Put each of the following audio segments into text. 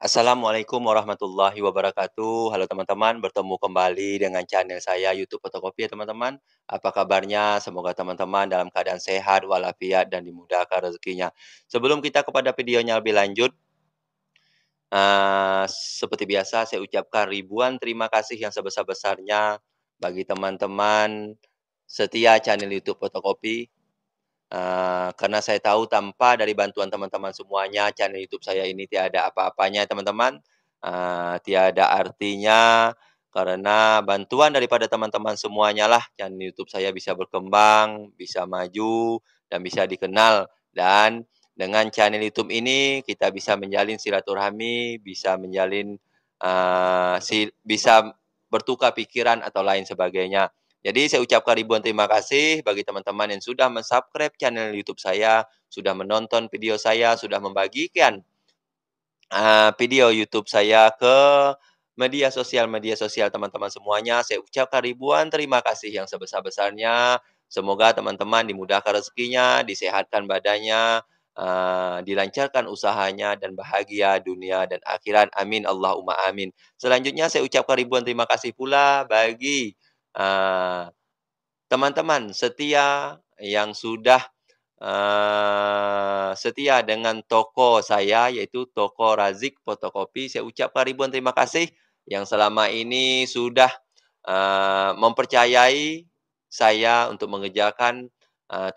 Assalamualaikum warahmatullahi wabarakatuh. Halo teman-teman, bertemu kembali dengan channel saya YouTube Fotokopi ya teman-teman. Apa kabarnya? Semoga teman-teman dalam keadaan sehat walafiat dan dimudahkan rezekinya. Sebelum kita kepada videonya lebih lanjut, seperti biasa saya ucapkan ribuan terima kasih yang sebesar-besarnya bagi teman-teman setia channel YouTube Fotokopi. Karena saya tahu tanpa dari bantuan teman-teman semuanya, channel YouTube saya ini tiada apa-apanya teman-teman, tiada artinya, karena bantuan daripada teman-teman semuanya lah channel YouTube saya bisa berkembang, bisa maju, dan bisa dikenal. Dan dengan channel YouTube ini kita bisa menjalin silaturahmi, bisa menjalin, bisa bertukar pikiran atau lain sebagainya. Jadi saya ucapkan ribuan terima kasih bagi teman-teman yang sudah mensubscribe channel YouTube saya, sudah menonton video saya, sudah membagikan video YouTube saya ke media sosial teman-teman semuanya. Saya ucapkan ribuan terima kasih yang sebesar-besarnya. Semoga teman-teman dimudahkan rezekinya, disehatkan badannya, dilancarkan usahanya, dan bahagia dunia dan akhirat. Amin, Allahumma amin. Selanjutnya saya ucapkan ribuan terima kasih pula bagi uh, teman-teman setia yang sudah, setia dengan toko saya, yaitu toko Razik Fotokopi. Saya ucapkan ribuan terima kasih yang selama ini sudah, mempercayai saya untuk mengerjakan,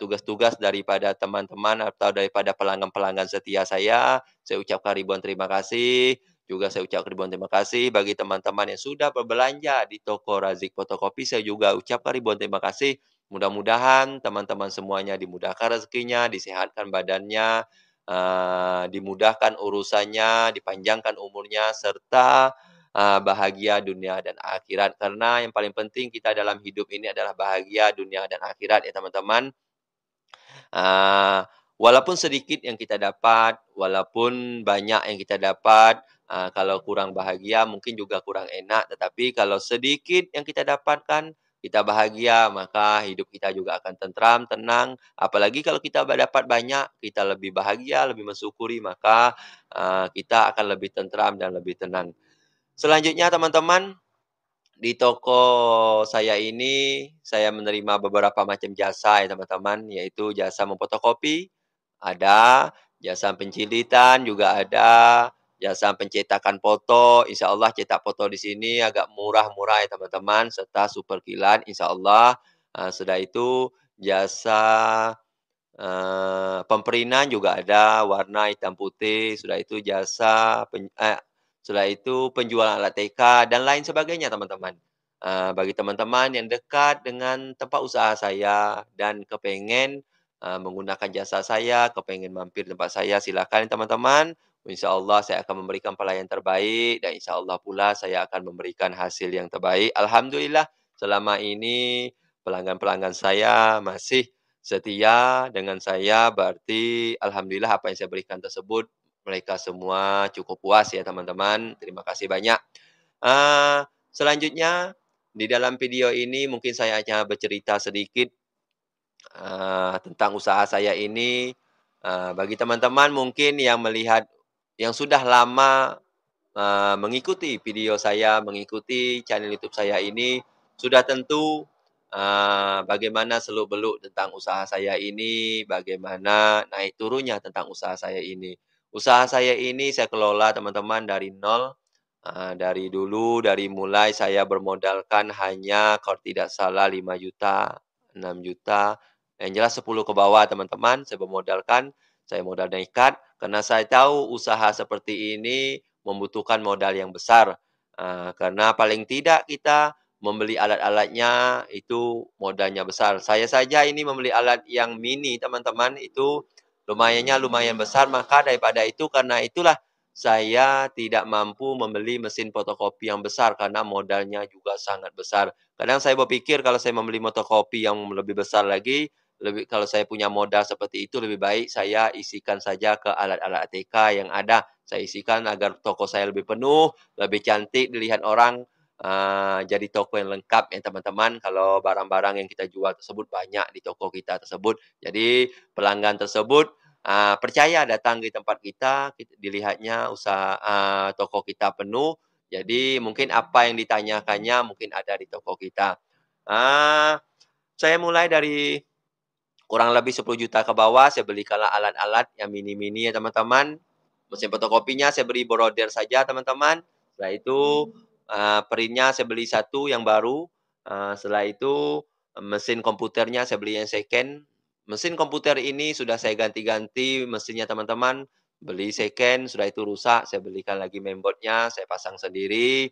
tugas-tugas daripada teman-teman atau daripada pelanggan-pelanggan setia saya. Saya ucapkan ribuan terima kasih. Juga saya ucapkan ribuan terima kasih bagi teman-teman yang sudah berbelanja di toko Razik Fotokopi. Saya juga ucapkan ribuan terima kasih. Mudah-mudahan teman-teman semuanya dimudahkan rezekinya, disehatkan badannya, dimudahkan urusannya, dipanjangkan umurnya, serta, bahagia dunia dan akhirat. Karena yang paling penting kita dalam hidup ini adalah bahagia dunia dan akhirat ya teman-teman. Eee, Walaupun sedikit yang kita dapat, walaupun banyak yang kita dapat, kalau kurang bahagia mungkin juga kurang enak, tetapi kalau sedikit yang kita dapatkan, kita bahagia, maka hidup kita juga akan tentram, tenang. Apalagi kalau kita dapat banyak, kita lebih bahagia, lebih mensyukuri, maka, kita akan lebih tentram dan lebih tenang. Selanjutnya teman-teman, di toko saya ini, saya menerima beberapa macam jasa ya teman-teman, yaitu jasa memfotokopi, ada, jasa pencilitan juga ada, jasa pencetakan foto, insya Allah cetak foto di sini agak murah-murah ya teman-teman, serta super kilat insya Allah. Sudah itu jasa, pemperintan juga ada, warna hitam putih, sudah itu sudah itu penjualan alat TK dan lain sebagainya teman-teman. Bagi teman-teman yang dekat dengan tempat usaha saya dan kepengen, menggunakan jasa saya, kepengen mampir tempat saya, silakan teman-teman. Insya Allah saya akan memberikan pelayanan terbaik dan insya Allah pula saya akan memberikan hasil yang terbaik. Alhamdulillah selama ini pelanggan-pelanggan saya masih setia dengan saya, berarti alhamdulillah apa yang saya berikan tersebut mereka semua cukup puas ya teman-teman. Terima kasih banyak. Selanjutnya di dalam video ini mungkin saya hanya bercerita sedikit, tentang usaha saya ini. Bagi teman-teman mungkin yang melihat yang sudah lama, mengikuti video saya, mengikuti channel YouTube saya ini, sudah tentu, bagaimana seluk-beluk tentang usaha saya ini, bagaimana naik turunnya tentang usaha saya ini. Usaha saya ini saya kelola teman-teman dari nol, dari dulu, dari mulai saya bermodalkan hanya kalau tidak salah 5 juta, 6 juta, yang jelas 10 ke bawah teman-teman, saya bermodalkan, saya modal nekat, karena saya tahu usaha seperti ini membutuhkan modal yang besar, karena paling tidak kita membeli alat-alatnya itu modalnya besar. Saya saja ini membeli alat yang mini teman-teman, itu lumayan besar, maka daripada itu karena itulah saya tidak mampu membeli mesin fotokopi yang besar karena modalnya juga sangat besar. Kadang saya berpikir kalau saya membeli fotokopi yang lebih besar lagi, kalau saya punya modal seperti itu lebih baik saya isikan saja ke alat-alat ATK yang ada. Saya isikan agar toko saya lebih penuh, lebih cantik dilihat orang, jadi toko yang lengkap ya teman-teman, kalau barang-barang yang kita jual tersebut banyak di toko kita tersebut. Jadi pelanggan tersebut, percaya datang di tempat kita, dilihatnya toko kita penuh, jadi mungkin apa yang ditanyakannya mungkin ada di toko kita. Ah, saya mulai dari kurang lebih 10 juta ke bawah, saya belikanlah alat-alat yang mini-mini ya teman-teman. Mesin fotokopinya saya beli broder saja teman-teman. Setelah itu, print saya beli satu yang baru, setelah itu mesin komputernya saya beli yang second. Mesin komputer ini sudah saya ganti-ganti mesinnya teman-teman, beli second, sudah itu rusak, saya belikan lagi mainboard-nya, saya pasang sendiri.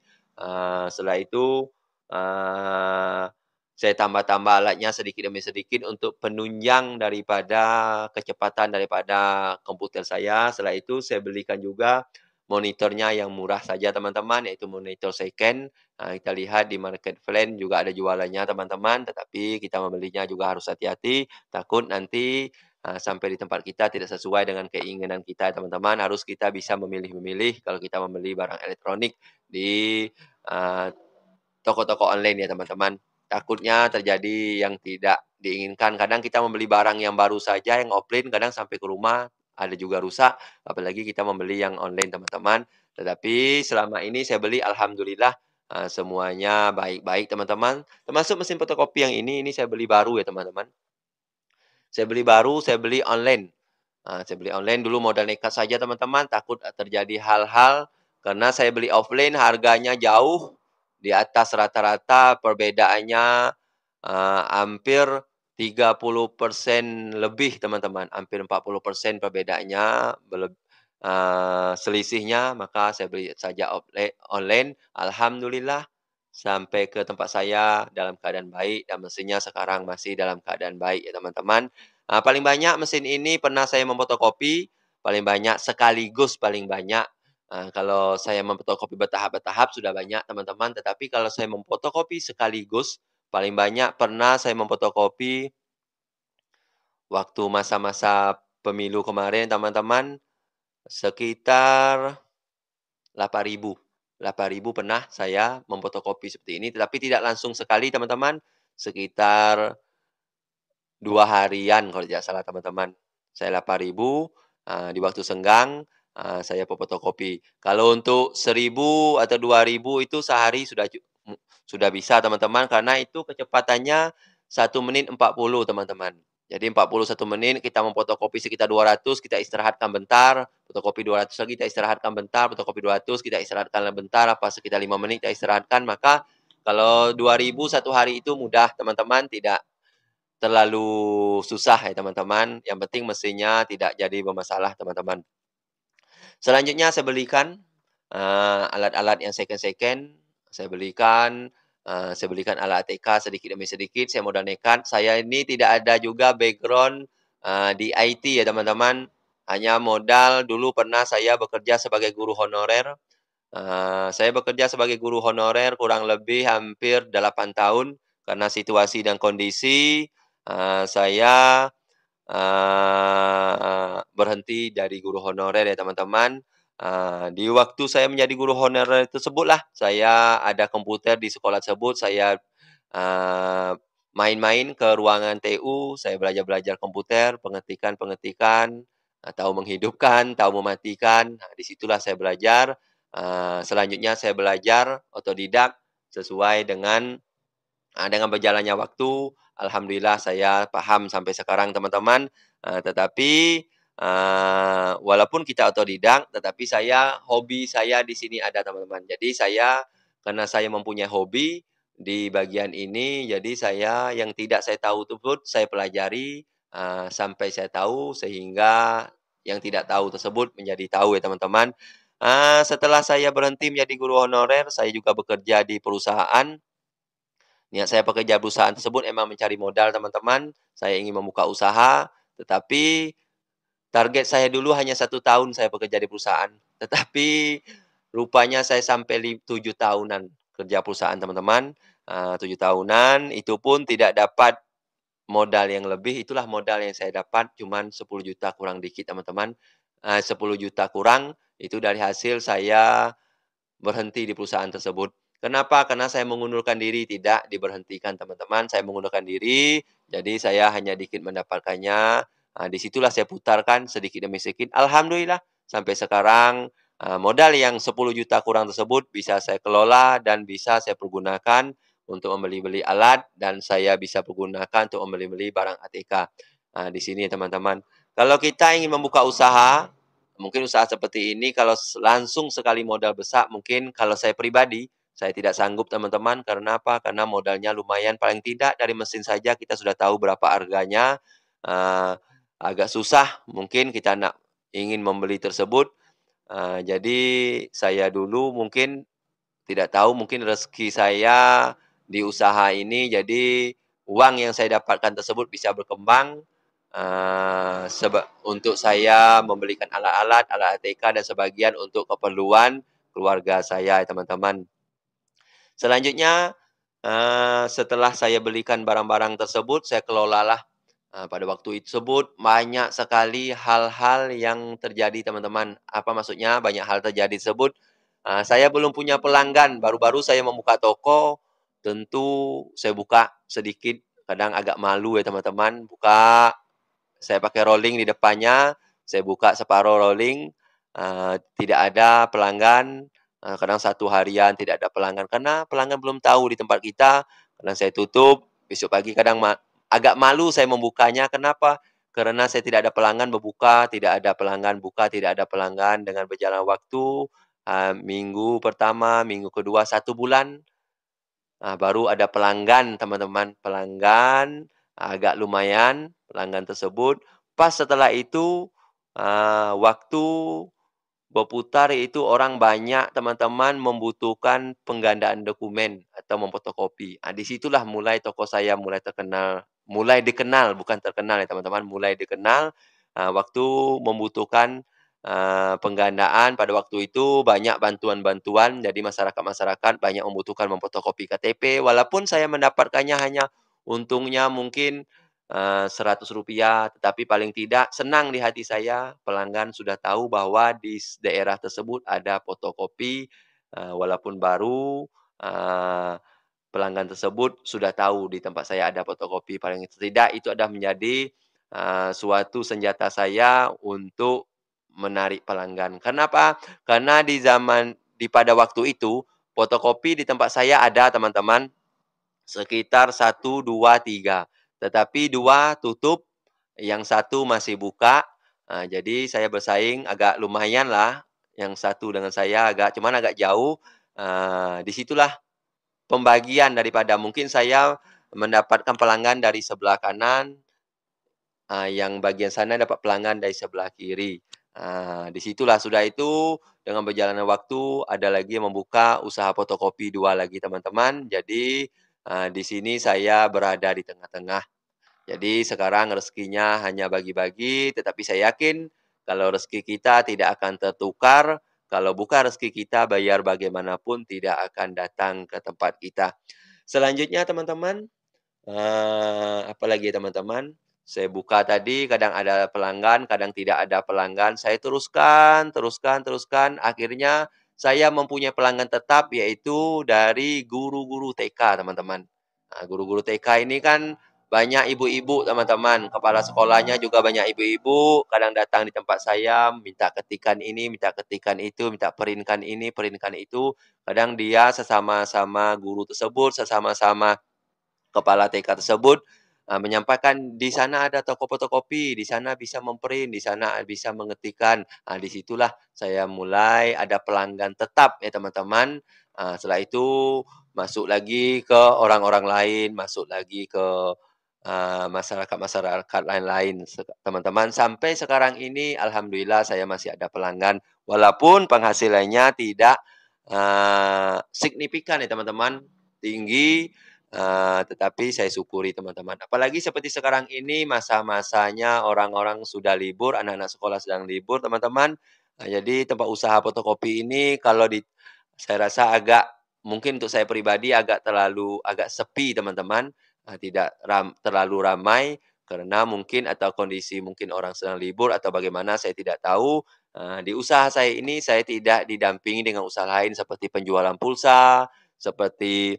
Setelah itu, eee saya tambah-tambah alatnya sedikit demi sedikit untuk penunjang daripada kecepatan daripada komputer saya. Setelah itu saya belikan juga monitornya yang murah saja teman-teman, yaitu monitor second. Kita lihat di Marketplace juga ada jualannya teman-teman, tetapi kita membelinya juga harus hati-hati, takut nanti, sampai di tempat kita tidak sesuai dengan keinginan kita teman-teman. Harus kita bisa memilih-memilih kalau kita membeli barang elektronik di, eee, toko-toko online ya teman-teman. Takutnya terjadi yang tidak diinginkan. Kadang kita membeli barang yang baru saja, yang offline, kadang sampai ke rumah ada juga rusak, apalagi kita membeli yang online teman-teman. Tetapi selama ini saya beli alhamdulillah, semuanya baik-baik teman-teman. Termasuk mesin fotokopi yang ini saya beli baru ya teman-teman. Saya beli baru, saya beli online. Saya beli online dulu modal nekat saja teman-teman, takut terjadi hal-hal, karena saya beli offline harganya jauh di atas rata-rata, perbedaannya, hampir 30% lebih teman-teman, hampir 40% perbedaannya, selisihnya, maka saya beli saja online. Alhamdulillah sampai ke tempat saya dalam keadaan baik dan mesinnya sekarang masih dalam keadaan baik ya teman-teman. Paling banyak mesin ini pernah saya memfotokopi, paling banyak sekaligus paling banyak. Kalau saya memfotokopi bertahap-bertahap sudah banyak teman-teman, tetapi kalau saya memfotokopi sekaligus, paling banyak pernah saya memfotokopi waktu masa-masa pemilu kemarin teman-teman, sekitar 8.000. 8.000 pernah saya memfotokopi seperti ini, tetapi tidak langsung sekali teman-teman, sekitar 2 harian kalau tidak salah teman-teman. Saya 8.000, di waktu senggang, saya fotokopi. Kalau untuk 1.000 atau 2.000 itu sehari sudah bisa teman-teman, karena itu kecepatannya 1 menit 40 teman-teman. Jadi 41 menit kita memfotokopi sekitar 200, kita istirahatkan bentar, fotokopi 200 lagi kita istirahatkan bentar, fotokopi 200 kita istirahatkan bentar, apa sekitar 5 menit kita istirahatkan. Maka kalau 2.000 satu hari itu mudah teman-teman, tidak terlalu susah ya teman-teman, yang penting mesinnya tidak jadi bermasalah teman-teman. Selanjutnya saya belikan, alat-alat yang second-second, saya belikan alat ATK sedikit demi sedikit, saya modal nekat. Saya ini tidak ada juga background, di IT ya teman-teman, hanya modal dulu pernah saya bekerja sebagai guru honorer. Saya bekerja sebagai guru honorer kurang lebih hampir 8 tahun, karena situasi dan kondisi, saya berhenti dari guru honorer ya teman-teman. Di waktu saya menjadi guru honorer tersebutlah, saya ada komputer di sekolah tersebut, saya, eee, main-main ke ruangan TU, saya belajar-belajar komputer, pengetikan-pengetikan, tahu menghidupkan, tahu mematikan. Nah, di situlah saya belajar, selanjutnya saya belajar otodidak sesuai dengan berjalannya waktu, alhamdulillah saya paham sampai sekarang teman-teman, tetapi, walaupun kita otodidak, tetapi hobi saya di sini ada teman-teman. Jadi karena saya mempunyai hobi di bagian ini, jadi saya yang tidak saya tahu tersebut saya pelajari, sampai saya tahu, sehingga yang tidak tahu tersebut menjadi tahu ya teman-teman. Setelah saya berhenti menjadi guru honorer, saya juga bekerja di perusahaan. Niat saya pekerja perusahaan tersebut emang mencari modal teman-teman, saya ingin membuka usaha, tetapi target saya dulu hanya 1 tahun saya bekerja di perusahaan, tetapi rupanya saya sampai 7 tahunan kerja perusahaan teman-teman, 7 tahunan, itu pun tidak dapat modal yang lebih, itulah modal yang saya dapat cuman 10 juta kurang dikit teman-teman, 10 juta kurang, itu dari hasil saya berhenti di perusahaan tersebut. Kenapa? Karena saya mengundurkan diri, tidak diberhentikan teman-teman, saya mengundurkan diri, jadi saya hanya dikit mendapatkannya, Di situlah saya putarkan sedikit demi sedikit. Alhamdulillah sampai sekarang, modal yang 10 juta kurang tersebut bisa saya kelola dan bisa saya pergunakan untuk membeli-beli alat dan saya bisa pergunakan untuk membeli-beli barang ATK. Di sini teman-teman. Kalau kita ingin membuka usaha, mungkin usaha seperti ini kalau langsung sekali modal besar, mungkin kalau saya pribadi, saya tidak sanggup teman-teman. Karena apa? Karena modalnya lumayan, paling tidak dari mesin saja kita sudah tahu berapa harganya, agak susah mungkin kita ingin membeli tersebut. Jadi saya dulu mungkin tidak tahu, mungkin rezeki saya di usaha ini, jadi uang yang saya dapatkan tersebut bisa berkembang, untuk saya membelikan alat-alat, alat ATK dan sebagian untuk keperluan keluarga saya ya teman-teman. Selanjutnya, setelah saya belikan barang-barang tersebut, saya kelolalah. Pada waktu tersebut banyak sekali hal-hal yang terjadi teman-teman. Apa maksudnya banyak hal terjadi tersebut? Saya belum punya pelanggan, baru-baru saya membuka toko, tentu saya buka sedikit, kadang agak malu ya teman-teman, saya pakai rolling di depannya, saya buka separuh rolling, tidak ada pelanggan, kadang 1 harian tidak ada pelanggan, karena pelanggan belum tahu di tempat kita, kadang saya tutup, besok pagi kadang agak malu saya membukanya, kenapa? Karena saya tidak ada pelanggan, berbuka, tidak ada pelanggan, buka, tidak ada pelanggan, dengan berjalan waktu, minggu pertama, minggu kedua, 1 bulan, baru ada pelanggan teman-teman, pelanggan, agak lumayan pelanggan tersebut. Pas setelah itu, waktu berputar itu orang banyak teman-teman membutuhkan penggandaan dokumen atau memfotokopi. Di situlah mulai toko saya mulai dikenal, bukan terkenal ya teman-teman, mulai dikenal, waktu membutuhkan, penggandaan. Pada waktu itu banyak bantuan-bantuan, jadi masyarakat-masyarakat banyak membutuhkan memfotokopi KTP, walaupun saya mendapatkannya hanya untungnya mungkin Rp100, tetapi paling tidak senang di hati saya, pelanggan sudah tahu bahwa di daerah tersebut ada fotokopi, walaupun baru, eee, pelanggan tersebut sudah tahu di tempat saya ada fotokopi, paling tidak itu adalah menjadi, suatu senjata saya untuk menarik pelanggan. Kenapa? Karena pada waktu itu, fotokopi di tempat saya ada teman-teman, sekitar 1, 2, 3. Tetapi 2 tutup, yang 1 masih buka. Jadi saya bersaing agak lumayan lah, yang 1 dengan saya cuman agak jauh. Di situlah pembagian daripada mungkin saya mendapatkan pelanggan dari sebelah kanan, yang bagian sana dapat pelanggan dari sebelah kiri. Di situlah sudah itu dengan berjalannya waktu ada lagi yang membuka usaha fotokopi 2 lagi teman-teman. Jadi, di sini saya berada di tengah-tengah. Jadi sekarang rezekinya hanya bagi-bagi, tetapi saya yakin kalau rezeki kita tidak akan tertukar, kalau bukan rezeki kita bayar bagaimanapun tidak akan datang ke tempat kita. Selanjutnya teman-teman, apalagi ya teman-teman, saya buka tadi kadang ada pelanggan, kadang tidak ada pelanggan, saya teruskan teruskan teruskan, akhirnya saya mempunyai pelanggan tetap yaitu dari guru-guru TK teman-teman. Guru-guru TK ini kan banyak ibu-ibu teman-teman, kepala sekolahnya juga banyak ibu-ibu, kadang datang di tempat saya minta ketikan ini, minta ketikan itu, minta print-kan ini, print-kan itu. Kadang dia sesama-sama guru tersebut, sesama-sama kepala TK tersebut, menyampaikan, "Di sana ada toko fotokopi, di sana bisa di sana bisa mengetikkan." Di situlah saya mulai ada pelanggan tetap ya teman-teman. Setelah itu masuk lagi ke orang-orang lain, masuk lagi ke, masyarakat-masyarakat lain-lain teman-teman. Sampai sekarang ini alhamdulillah saya masih ada pelanggan, walaupun penghasilannya tidak, signifikan ya teman-teman, tinggi. Tetapi saya syukuri teman-teman. Apalagi seperti sekarang ini masa-masanya orang-orang sudah libur, anak-anak sekolah sedang libur teman-teman. Jadi tempat usaha fotokopi ini saya rasa mungkin untuk saya pribadi agak sepi teman-teman, tidak terlalu ramai karena mungkin atau kondisi mungkin orang sedang libur atau bagaimana saya tidak tahu. Di usaha saya ini saya tidak didampingi dengan usaha lain seperti penjualan pulsa, seperti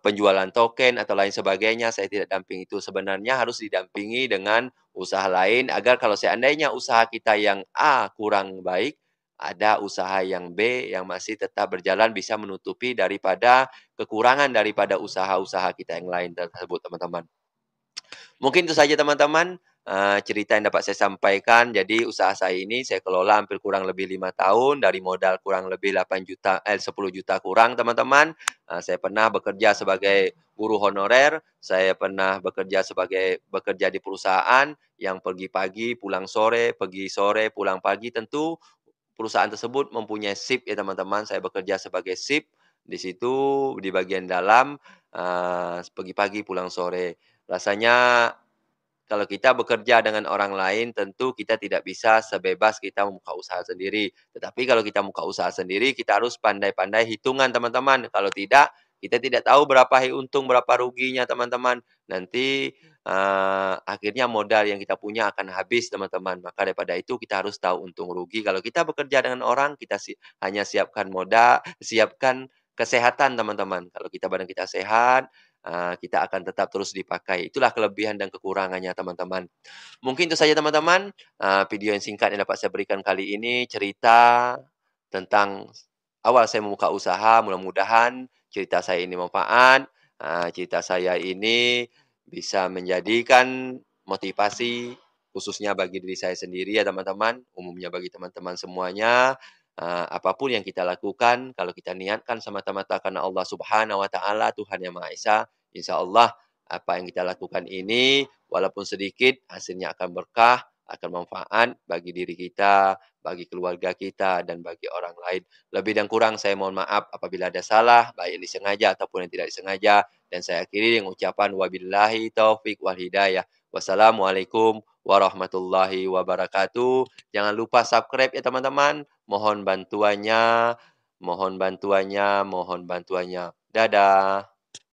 penjualan token atau lain sebagainya, saya tidak damping itu. Sebenarnya harus didampingi dengan usaha lain agar kalau seandainya usaha kita yang A kurang baik, ada usaha yang B yang masih tetap berjalan bisa menutupi daripada kekurangan daripada usaha-usaha kita yang lain tersebut, teman-teman. Mungkin itu saja teman-teman, cerita yang dapat saya sampaikan. Jadi usaha saya ini saya kelola hampir kurang lebih 5 tahun, dari modal kurang lebih 10 juta kurang teman-teman. Saya pernah bekerja sebagai guru honorer, saya pernah bekerja di perusahaan yang pergi pagi, pulang sore, pergi sore, pulang pagi. Tentu perusahaan tersebut mempunyai shift ya teman-teman, saya bekerja sebagai shift di situ di bagian dalam, pergi pagi, pulang sore. Rasanya kalau kita bekerja dengan orang lain, tentu kita tidak bisa sebebas kita membuka usaha sendiri. Tetapi kalau kita buka usaha sendiri, kita harus pandai-pandai hitungan, teman-teman. Kalau tidak, kita tidak tahu berapa untung, berapa ruginya, teman-teman. Nanti akhirnya modal yang kita punya akan habis, teman-teman. Maka daripada itu kita harus tahu untung rugi. Kalau kita bekerja dengan orang, kita hanya siapkan modal, siapkan kesehatan, teman-teman. Kalau badan kita sehat, kita akan tetap terus dipakai. Itulah kelebihan dan kekurangannya, teman-teman. Mungkin itu saja, teman-teman, video yang singkat yang dapat saya berikan kali ini, cerita tentang awal saya membuka usaha. Mudah-mudahan cerita saya ini manfaat, cerita saya ini bisa menjadikan motivasi, khususnya bagi diri saya sendiri ya, teman-teman, umumnya bagi teman-teman semuanya. Apa yang kita lakukan, kalau kita niatkan semata-mata karena Allah Subhanahu wa taala, Tuhan Yang Maha Esa, insya Allah apa yang kita lakukan ini walaupun sedikit hasilnya akan berkah, akan manfaat bagi diri kita, bagi keluarga kita, dan bagi orang lain. Lebih dan kurang saya mohon maaf apabila ada salah, baik yang disengaja ataupun yang tidak disengaja. Dan saya akhiri dengan ucapan wabillahi taufik wal hidayah. Wassalamualaikum warahmatullahi wabarakatuh. Jangan lupa subscribe ya teman-teman. Mohon bantuannya, mohon bantuannya, mohon bantuannya. Dadah.